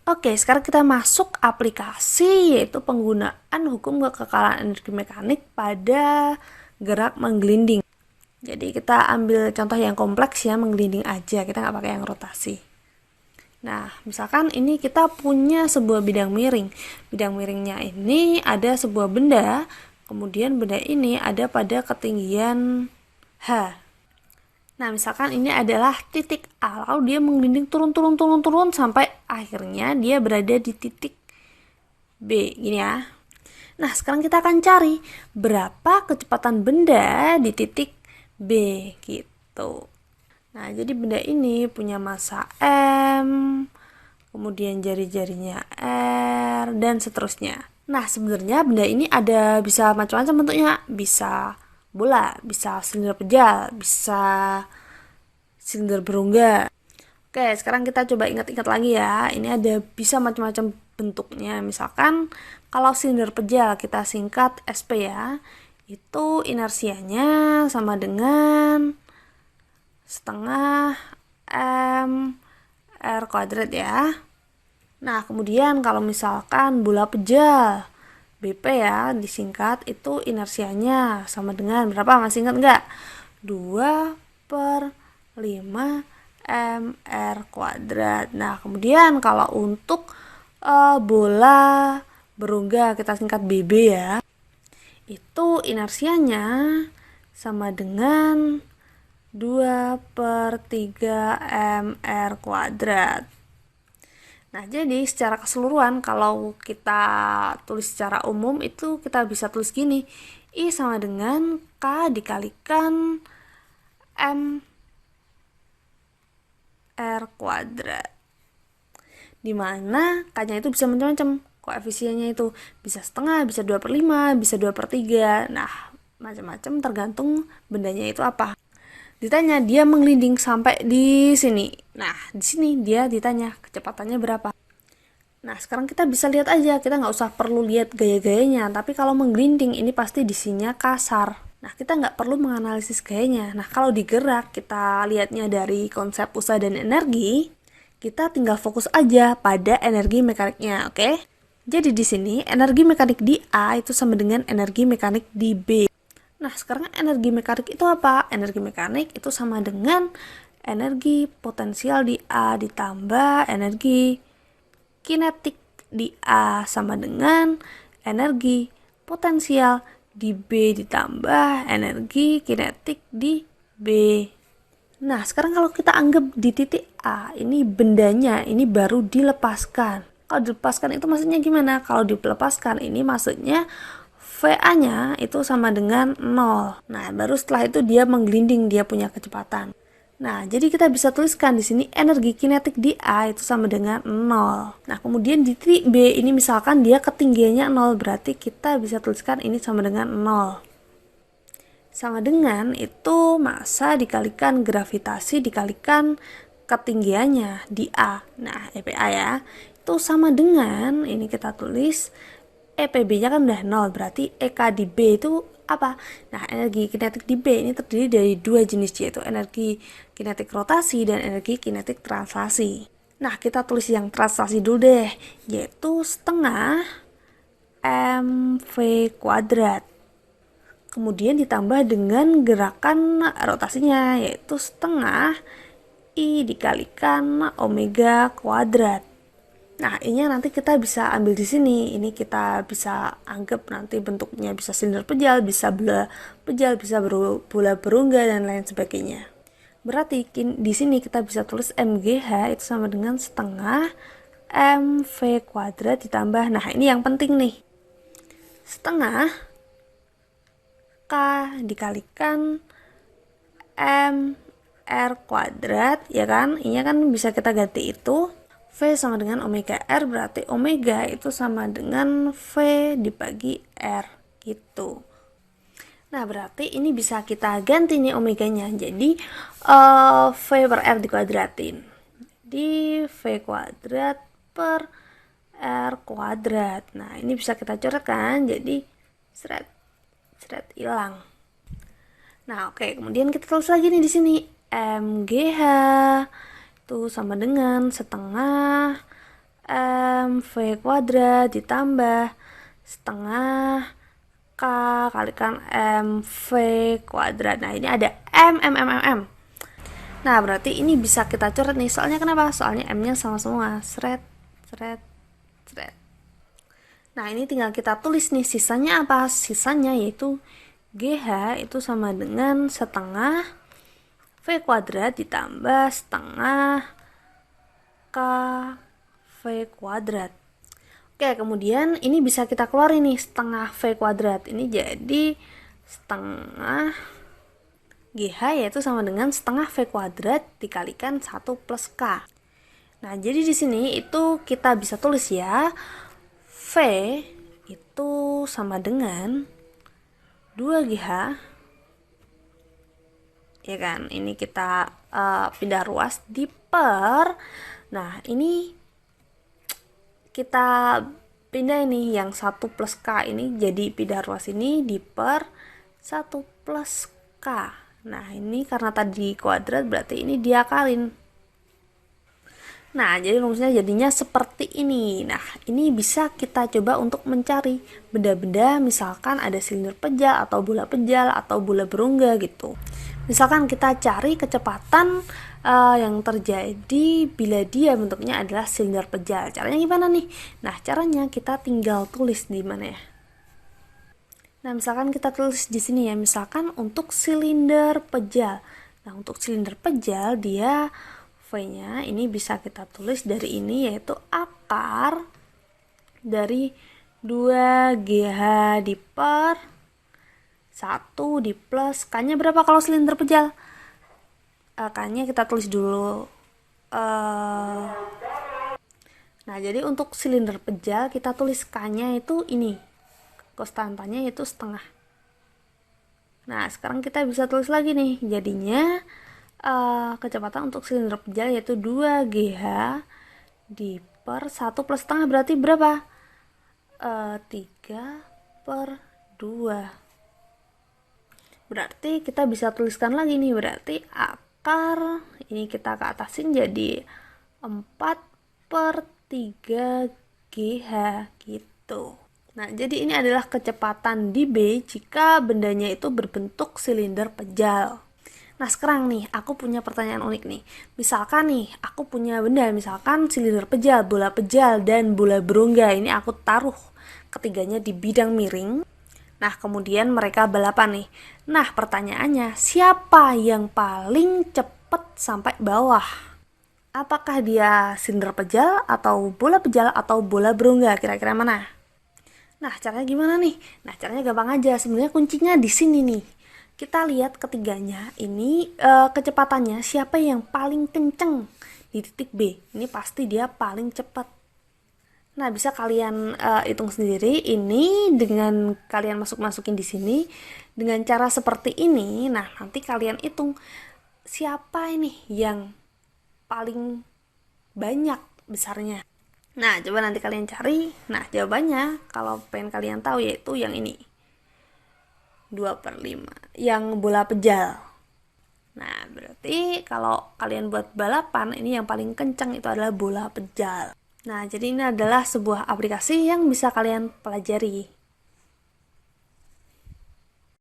Oke, sekarang kita masuk aplikasi, yaitu penggunaan hukum kekekalan energi mekanik pada gerak menggelinding. Jadi kita ambil contoh yang kompleks ya, menggelinding aja, kita nggak pakai yang rotasi. Nah, misalkan ini kita punya sebuah bidang miring. Bidang miringnya ini ada sebuah benda, kemudian benda ini ada pada ketinggian H. Nah, misalkan ini adalah titik A, lalu dia menggelinding turun sampai akhirnya dia berada di titik B, gini ya. Nah, sekarang kita akan cari berapa kecepatan benda di titik B, gitu. Nah, jadi benda ini punya massa M, kemudian jari-jarinya R, dan seterusnya. Nah, sebenarnya benda ini ada bisa macam-macam bentuknya. Bisa bola, bisa silinder pejal, bisa silinder berongga. Oke, sekarang kita coba ingat-ingat lagi ya. Ini ada bisa macam-macam bentuknya. Misalkan kalau silinder pejal kita singkat SP ya. Itu inersianya sama dengan setengah M R kuadrat ya. Nah, kemudian kalau misalkan bola pejal BP ya disingkat, itu inersianya sama dengan berapa, masih ingat nggak? 2/5 mr kuadrat. Nah, kemudian kalau untuk bola berongga kita singkat BB ya, itu inersianya sama dengan 2/3 mr kuadrat. Nah, jadi secara keseluruhan kalau kita tulis secara umum itu kita bisa tulis gini. I sama dengan K dikalikan M R kuadrat. Dimana K-nya itu bisa macam-macam. Koefisiennya itu bisa setengah, bisa 2/5, bisa 2/3. Nah, macam-macam tergantung bendanya itu apa. Ditanya dia menggelinding sampai di sini. Nah, di sini dia ditanya kecepatannya berapa. Nah, sekarang kita bisa lihat aja, kita nggak usah perlu lihat gaya-gayanya, tapi kalau menggelinding ini pasti disinya kasar. Nah, kita nggak perlu menganalisis gayanya. Nah, kalau digerak, kita lihatnya dari konsep usaha dan energi, kita tinggal fokus aja pada energi mekaniknya, oke? Jadi di sini, energi mekanik di A itu sama dengan energi mekanik di B. Nah, sekarang energi mekanik itu apa? Energi mekanik itu sama dengan energi potensial di A ditambah energi kinetik di A sama dengan energi potensial di B ditambah energi kinetik di B. Nah, sekarang kalau kita anggap di titik A, ini bendanya ini baru dilepaskan. Kalau dilepaskan itu maksudnya gimana? Kalau dilepaskan ini maksudnya VA-nya itu sama dengan 0. Nah, baru setelah itu dia menggelinding, dia punya kecepatan. Nah, jadi kita bisa tuliskan di sini energi kinetik di A itu sama dengan 0. Nah, kemudian di titik B ini misalkan dia ketinggiannya 0, berarti kita bisa tuliskan ini sama dengan 0. Sama dengan itu massa dikalikan gravitasi dikalikan ketinggiannya di A. Nah, EPA ya. Itu sama dengan, ini kita tulis EPB-nya kan udah 0, berarti EK di B itu apa? Nah, energi kinetik di B ini terdiri dari dua jenis, yaitu energi kinetik rotasi dan energi kinetik translasi. Nah, kita tulis yang translasi dulu deh, yaitu setengah mv kuadrat. Kemudian ditambah dengan gerakan rotasinya, yaitu setengah I dikalikan omega kuadrat. Nah, ini nanti kita bisa ambil di sini. Ini kita bisa anggap nanti bentuknya bisa silinder pejal, bisa bola pejal, bisa bola berongga dan lain sebagainya. Berarti di sini kita bisa tulis MGH itu sama dengan setengah MV kuadrat ditambah, nah ini yang penting nih, setengah K dikalikan MR kuadrat, ya kan? Ini kan bisa kita ganti itu. V sama dengan omega R, berarti omega itu sama dengan V dibagi R gitu. Nah, berarti ini bisa kita ganti nih omeganya. Jadi V per R dikuadratin. Jadi V kuadrat per R kuadrat. Nah, ini bisa kita coret kan? Jadi seret hilang. Nah, oke, kemudian kita tulis lagi nih di sini MGH itu sama dengan setengah V kuadrat ditambah setengah K kalikan M V kuadrat. Nah, ini ada M. Nah, berarti ini bisa kita coret nih. Soalnya kenapa? Soalnya M-nya sama semua. Sret. Nah, ini tinggal kita tulis nih. Sisanya apa? Sisanya yaitu GH itu sama dengan setengah V kuadrat ditambah setengah K V kuadrat. Oke, kemudian ini bisa kita keluarin nih setengah V kuadrat. Ini jadi setengah GH yaitu sama dengan setengah V kuadrat dikalikan 1 plus K. Nah, jadi di sini itu kita bisa tulis ya, V itu sama dengan 2GH, ya kan? Ini kita pindah ruas di per. Nah, ini kita pindah ini yang 1 plus K ini jadi pindah ruas ini di per 1 plus K. Nah, ini karena tadi kuadrat berarti ini diakalin. Nah, jadi rumusnya jadinya seperti ini. Nah, ini bisa kita coba untuk mencari benda-benda, misalkan ada silinder pejal atau bola pejal atau bola berongga gitu. Misalkan kita cari kecepatan yang terjadi bila dia bentuknya adalah silinder pejal. Caranya gimana nih? Nah, caranya kita tinggal tulis di mana ya? Nah, misalkan kita tulis di sini ya, misalkan untuk silinder pejal. Nah, untuk silinder pejal dia V-nya ini bisa kita tulis dari ini yaitu akar dari 2GH di per 1 di plus K-nya berapa kalau silinder pejal? K-nya kita tulis dulu. Nah, jadi untuk silinder pejal kita tulis K-nya itu ini. Konstantanya yaitu setengah. Nah, sekarang kita bisa tulis lagi nih. Jadinya kecepatan untuk silinder pejal yaitu 2GH di per 1 plus setengah berarti berapa? 3 per 2. Berarti kita bisa tuliskan lagi nih, berarti akar ini kita ke atasin jadi 4 per 3 GH gitu. Nah, jadi ini adalah kecepatan di B jika bendanya itu berbentuk silinder pejal. Nah, sekarang nih aku punya pertanyaan unik nih. Misalkan nih aku punya benda, misalkan silinder pejal, bola pejal, dan bola berongga. Ini aku taruh ketiganya di bidang miring. Nah, kemudian mereka balapan nih. Nah, pertanyaannya, siapa yang paling cepat sampai bawah? Apakah dia silinder pejal, atau bola pejal, atau bola berongga? Kira-kira mana? Nah, caranya gimana nih? Nah, caranya gampang aja. Sebenarnya kuncinya di sini nih. Kita lihat ketiganya, ini kecepatannya siapa yang paling kenceng di titik B. Ini pasti dia paling cepat. Nah, bisa kalian hitung sendiri ini dengan kalian masukin di sini dengan cara seperti ini. Nah, nanti kalian hitung siapa ini yang paling banyak besarnya. Nah, coba nanti kalian cari. Nah, jawabannya kalau pengen kalian tahu yaitu yang ini. 2/5. Yang bola pejal. Nah, berarti kalau kalian buat balapan, ini yang paling kencang itu adalah bola pejal. Nah, jadi ini adalah sebuah aplikasi yang bisa kalian pelajari.